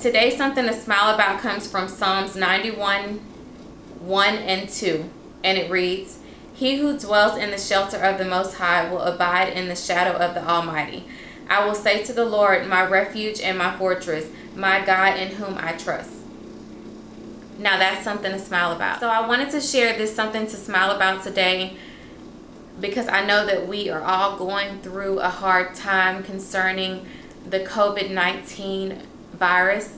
Today, something to smile about comes from Psalms 91, 1 and 2. And it reads, "He who dwells in the shelter of the Most High will abide in the shadow of the Almighty. I will say to the Lord, my refuge and my fortress, my God in whom I trust." Now that's something to smile about. So I wanted to share this something to smile about today because I know that we are all going through a hard time concerning the COVID-19 virus,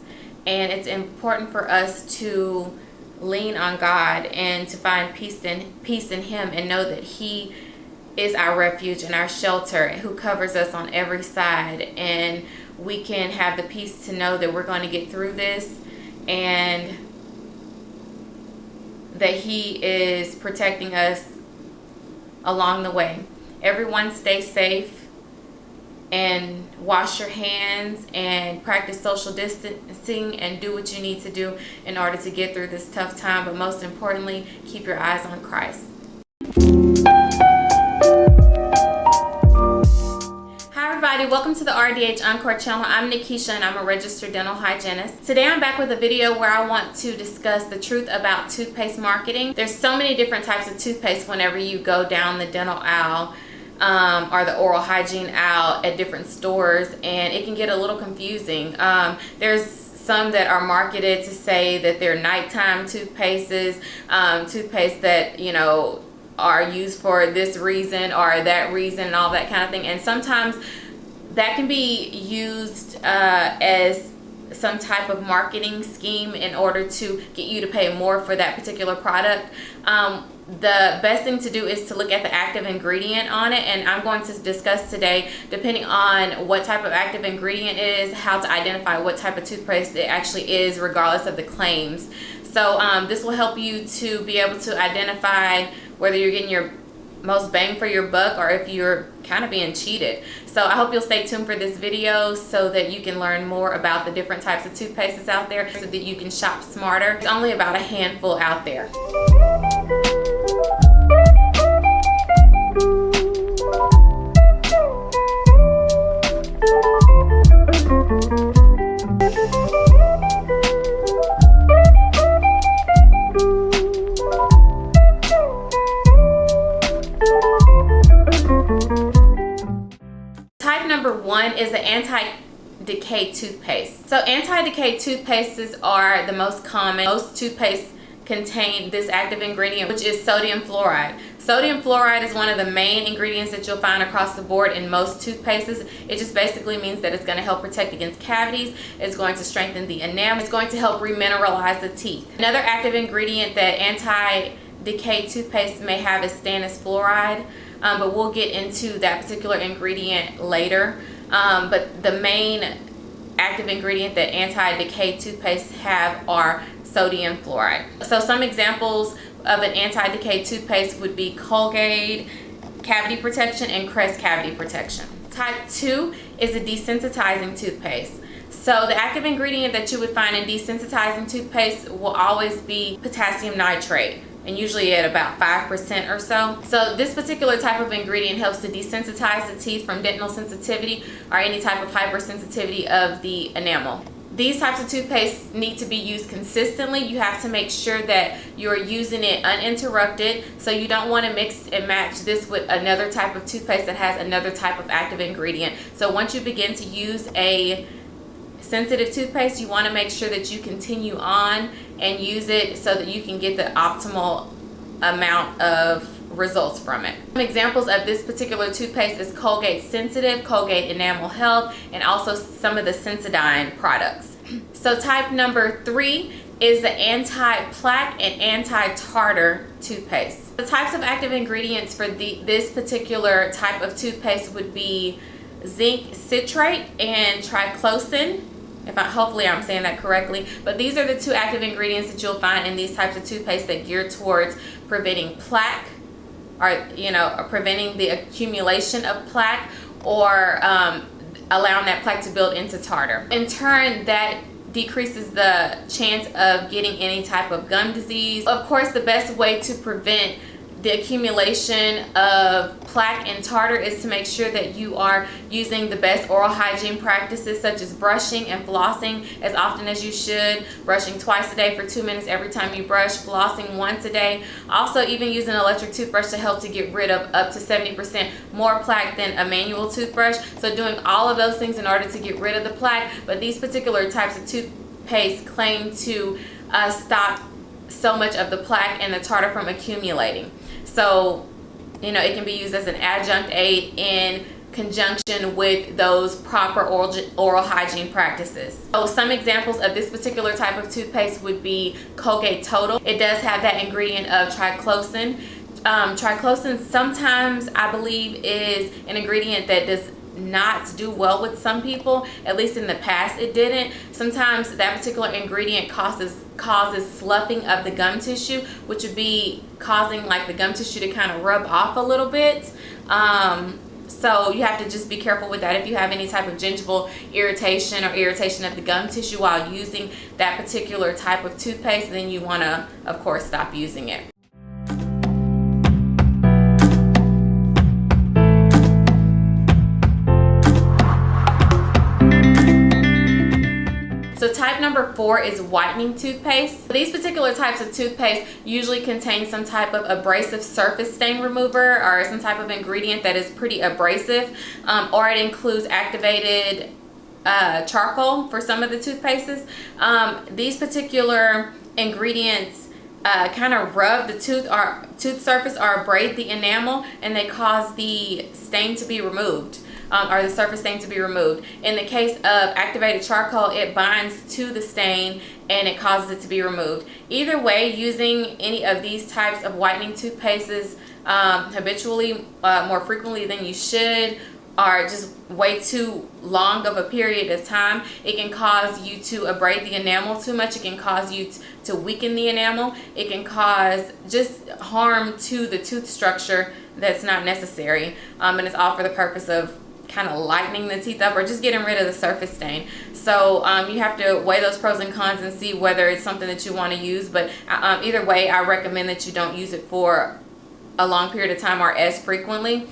and it's important for us to lean on God and to find peace in Him and know that He is our refuge and our shelter who covers us on every side, and we can have the peace to know that we're going to get through this and that He is protecting us along the way. Everyone stay safe and wash your hands and practice social distancing and do what you need to do in order to get through this tough time, but most importantly, keep your eyes on Christ. Welcome to the RDH Encore channel. I'm Nikisha and I'm a registered dental hygienist. Today I'm back with a video where I want to discuss the truth about toothpaste marketing. There's so many different types of toothpaste whenever you go down the dental aisle or the oral hygiene aisle at different stores, and it can get a little confusing. There's some that are marketed to say that they're nighttime toothpastes, toothpaste that, you know, are used for this reason or that reason and all that kind of thing. And sometimes that can be used as some type of marketing scheme in order to get you to pay more for that particular product. The best thing to do is to look at the active ingredient on it, and I'm going to discuss today, depending on what type of active ingredient it is, how to identify what type of toothpaste it actually is regardless of the claims. So this will help you to be able to identify whether you're getting your most bang for your buck or if you're kind of being cheated. So I hope you'll stay tuned for this video so that you can learn more about the different types of toothpastes out there so that you can shop smarter. There's only about a handful out there. Number one is the anti-decay toothpaste. So anti-decay toothpastes are the most common. Most toothpastes contain this active ingredient, which is sodium fluoride. Sodium fluoride is one of the main ingredients that you'll find across the board in most toothpastes. It just basically means that it's going to help protect against cavities. It's going to strengthen the enamel. It's going to help remineralize the teeth. Another active ingredient that anti-decay toothpaste may have is stannous fluoride. But we'll get into that particular ingredient later. But the main active ingredient that anti-decay toothpaste have are sodium fluoride. So some examples of an anti-decay toothpaste would be Colgate cavity protection and Crest cavity protection. Type 2 is a desensitizing toothpaste. So the active ingredient that you would find in desensitizing toothpaste will always be potassium nitrate, and usually at about 5% or so. So this particular type of ingredient helps to desensitize the teeth from dental sensitivity or any type of hypersensitivity of the enamel. These types of toothpaste need to be used consistently. You have to make sure that you're using it uninterrupted. So you don't want to mix and match this with another type of toothpaste that has another type of active ingredient. So once you begin to use a sensitive toothpaste, you want to make sure that you continue on and use it so that you can get the optimal amount of results from it. Some examples of this particular toothpaste is Colgate Sensitive, Colgate Enamel Health, and also some of the Sensodyne products. So type number 3 is the anti-plaque and anti-tartar toothpaste. The types of active ingredients for this particular type of toothpaste would be zinc citrate and triclosan. Hopefully I'm saying that correctly, but these are the two active ingredients that you'll find in these types of toothpaste that gear towards preventing plaque, or preventing the accumulation of plaque, or allowing that plaque to build into tartar. In turn, that decreases the chance of getting any type of gum disease. Of course, the best way to prevent the accumulation of plaque and tartar is to make sure that you are using the best oral hygiene practices, such as brushing and flossing as often as you should. Brushing twice a day for 2 minutes every time you brush, flossing once a day. Also, even using an electric toothbrush to help to get rid of up to 70% more plaque than a manual toothbrush. So doing all of those things in order to get rid of the plaque. But these particular types of toothpaste claim to stop so much of the plaque and the tartar from accumulating. So, you know, it can be used as an adjunct aid in conjunction with those proper oral hygiene practices. So some examples of this particular type of toothpaste would be Colgate Total. It does have that ingredient of triclosan. Triclosan sometimes, I believe, is an ingredient that does not do well with some people. At least in the past it didn't. Sometimes that particular ingredient causes sloughing of the gum tissue, which would be causing like the gum tissue to kind of rub off a little bit. So you have to just be careful with that. If you have any type of gingival irritation or irritation of the gum tissue while using that particular type of toothpaste, then you want to, of course, stop using it. So type number 4 is whitening toothpaste. These particular types of toothpaste usually contain some type of abrasive surface stain remover or some type of ingredient that is pretty abrasive, or it includes activated charcoal for some of the toothpastes. These particular ingredients kind of rub the tooth surface or abrade the enamel, and they cause the stain to be removed. Or the surface stain to be removed. In the case of activated charcoal, it binds to the stain and it causes it to be removed. Either way, using any of these types of whitening toothpastes habitually, more frequently than you should, or just way too long of a period of time, it can cause you to abrade the enamel too much. It can cause you to weaken the enamel. It can cause just harm to the tooth structure that's not necessary, and it's all for the purpose of kind of lightening the teeth up or just getting rid of the surface stain. So you have to weigh those pros and cons and see whether it's something that you want to use. But either way, I recommend that you don't use it for a long period of time or as frequently.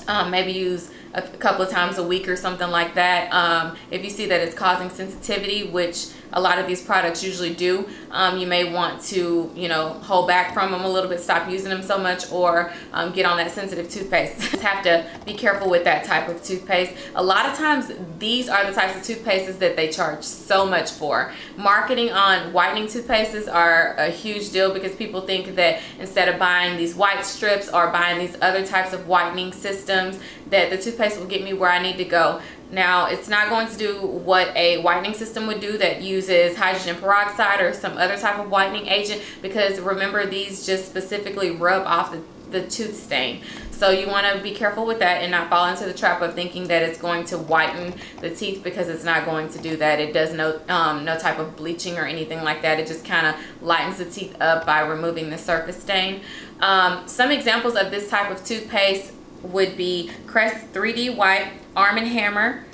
Maybe use a couple of times a week or something like that. If you see that it's causing sensitivity, which a lot of these products usually do, you may want to, you know, hold back from them a little bit, stop using them so much, or get on that sensitive toothpaste. Just have to be careful with that type of toothpaste. A lot of times these are the types of toothpastes that they charge so much for. Marketing on whitening toothpastes are a huge deal because people think that instead of buying these white strips or buying these other types of whitening systems, that the toothpaste will get me where I need to go. Now, it's not going to do what a whitening system would do that uses hydrogen peroxide or some other type of whitening agent, because remember, these just specifically rub off the tooth stain. So you want to be careful with that and not fall into the trap of thinking that it's going to whiten the teeth, because it's not going to do that. It does no type of bleaching or anything like that. It just kind of lightens the teeth up by removing the surface stain. Some examples of this type of toothpaste would be Crest 3D White, Arm & Hammer,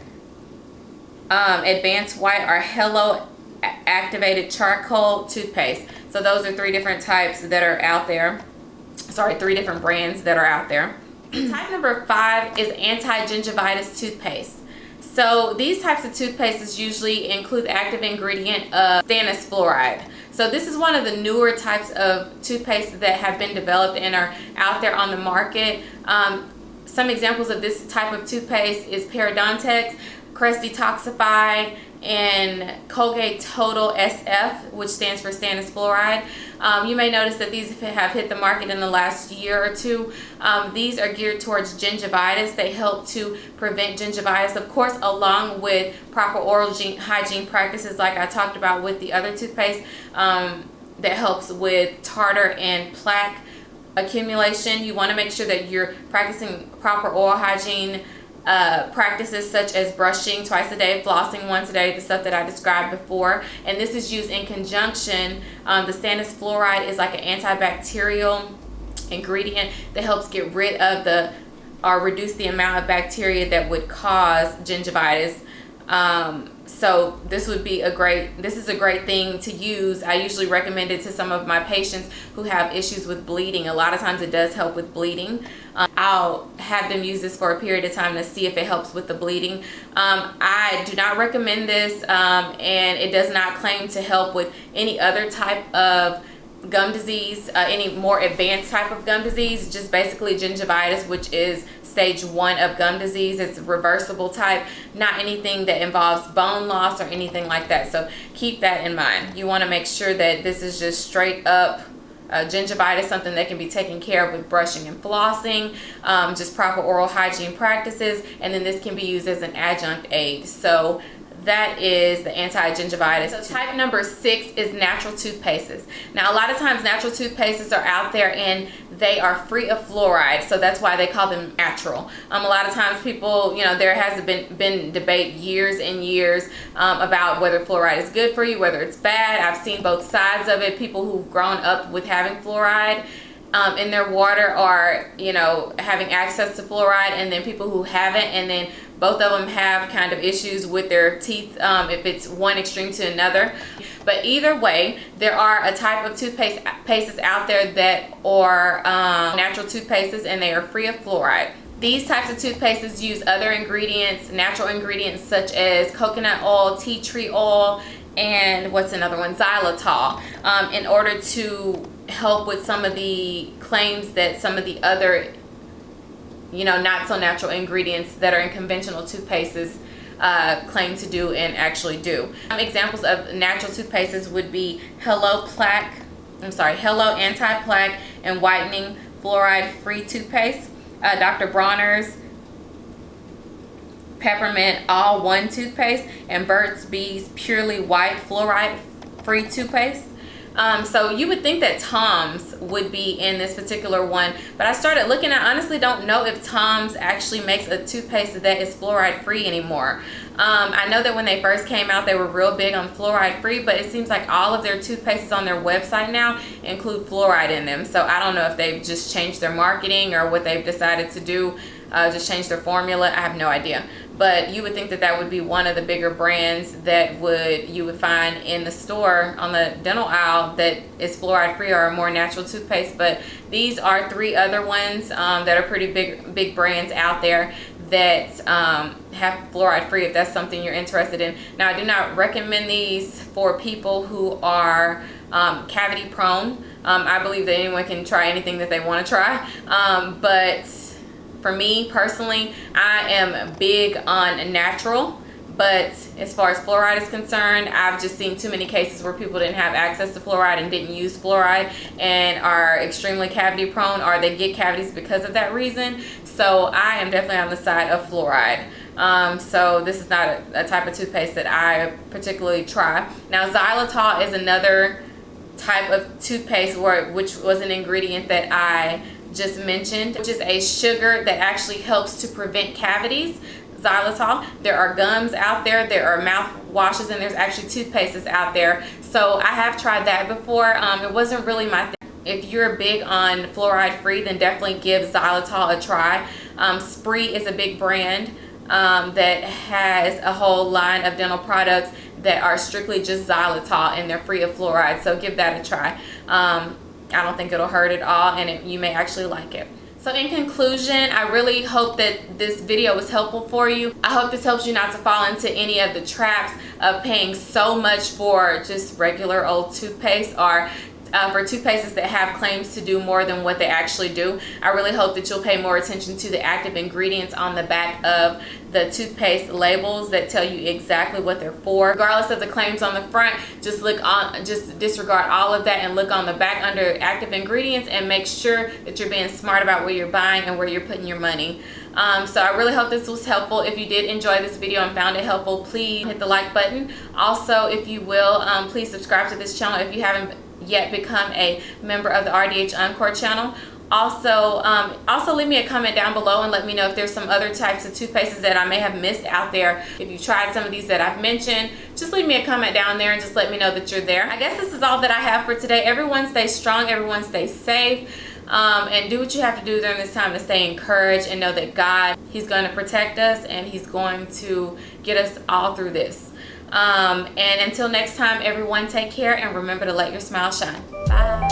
AdvanceWhite, or Hello Activated Charcoal Toothpaste. So those are 3 different types that are out there. Sorry, 3 different brands that are out there. Type number 5 is anti-gingivitis toothpaste. So these types of toothpastes usually include the active ingredient of stannous fluoride. So this is one of the newer types of toothpaste that have been developed and are out there on the market. Some examples of this type of toothpaste is Parodontax, Crest Detoxify, and Colgate Total SF, which stands for stannous fluoride. You may notice that these have hit the market in the last year or two. These are geared towards gingivitis. They help to prevent gingivitis, of course, along with proper oral hygiene practices like I talked about with the other toothpaste, that helps with tartar and plaque accumulation. You want to make sure that you're practicing proper oral hygiene practices such as brushing twice a day, flossing once a day, the stuff that I described before. And this is used in conjunction. The stannous fluoride is like an antibacterial ingredient that helps get rid of or reduce the amount of bacteria that would cause gingivitis. So this is a great thing to use. I usually recommend it to some of my patients who have issues with bleeding. A lot of times it does help with bleeding. I'll have them use this for a period of time to see if it helps with the bleeding. I do not recommend this, and it does not claim to help with any other type of gum disease, any more advanced type of gum disease, just basically gingivitis, which is stage 1 of gum disease. It's reversible type, not anything that involves bone loss or anything like that. So keep that in mind. You want to make sure that this is just straight up gingivitis, something that can be taken care of with brushing and flossing, just proper oral hygiene practices, and then this can be used as an adjunct aid. So that is the anti-gingivitis. So type number 6 is natural toothpastes. Now a lot of times natural toothpastes are out there and they are free of fluoride, so that's why they call them natural. A lot of times people, there has been debate years and years about whether fluoride is good for you, whether it's bad. I've seen both sides of it. People who've grown up with having fluoride in their water are, having access to fluoride, and then people who haven't, and then both of them have kind of issues with their teeth if it's one extreme to another. But either way, there are a type of toothpastes out there that are natural toothpastes, and they are free of fluoride. These types of toothpastes use other ingredients, natural ingredients such as coconut oil, tea tree oil, and what's another one? Xylitol, in order to help with some of the claims that some of the other not so natural ingredients that are in conventional toothpastes claim to do and actually do. Examples of natural toothpastes would be Hello Anti-Plaque and Whitening Fluoride-Free Toothpaste, Dr. Bronners Pepperment All-One Toothpaste, and Burt's Bees Purely White Fluoride-Free Toothpaste. So you would think that Tom's would be in this particular one, but I started looking. I honestly don't know if Tom's actually makes a toothpaste that is fluoride free anymore. I know that when they first came out they were real big on fluoride free, but it seems like all of their toothpastes on their website now include fluoride in them. So I don't know if they've just changed their marketing or what they've decided to do, just change their formula. I have no idea. But you would think that that would be one of the bigger brands that you would find in the store on the dental aisle that is fluoride free or a more natural toothpaste. But these are 3 other ones that are pretty big brands out there that have fluoride free, if that's something you're interested in. Now I do not recommend these for people who are cavity prone. I believe that anyone can try anything that they want to try, but for me personally, I am big on natural, but as far as fluoride is concerned, I've just seen too many cases where people didn't have access to fluoride and didn't use fluoride and are extremely cavity prone, or they get cavities because of that reason. So I am definitely on the side of fluoride. So this is not a type of toothpaste that I particularly try. Now xylitol is another type of toothpaste which was an ingredient that I just mentioned, which is a sugar that actually helps to prevent cavities. Xylitol. There are gums out there, there are mouthwashes, and there's actually toothpastes out there. So I have tried that before. It wasn't really my thing. If you're big on fluoride free, then definitely give xylitol a try. Spree is a big brand that has a whole line of dental products that are strictly just xylitol, and they're free of fluoride, so give that a try. I don't think it'll hurt at all, and you may actually like it. So in conclusion, I really hope that this video was helpful for you. I hope this helps you not to fall into any of the traps of paying so much for just regular old toothpaste, or for toothpastes that have claims to do more than what they actually do. I really hope that you'll pay more attention to the active ingredients on the back of the toothpaste labels that tell you exactly what they're for. Regardless of the claims on the front, just disregard all of that and look on the back under active ingredients and make sure that you're being smart about what you're buying and where you're putting your money. So I really hope this was helpful. If you did enjoy this video and found it helpful, please hit the like button. Also, if you will, please subscribe to this channel if you haven't yet become a member of the RDH Encore channel. Also leave me a comment down below and let me know if there's some other types of toothpastes that I may have missed out there. If you tried some of these that I've mentioned, just leave me a comment down there and just let me know that you're there. I guess this is all that I have for today. Everyone stay strong, everyone stay safe, and do what you have to do during this time to stay encouraged and know that God, He's going to protect us and He's going to get us all through this. And until next time, everyone, take care and remember to let your smile shine. Bye.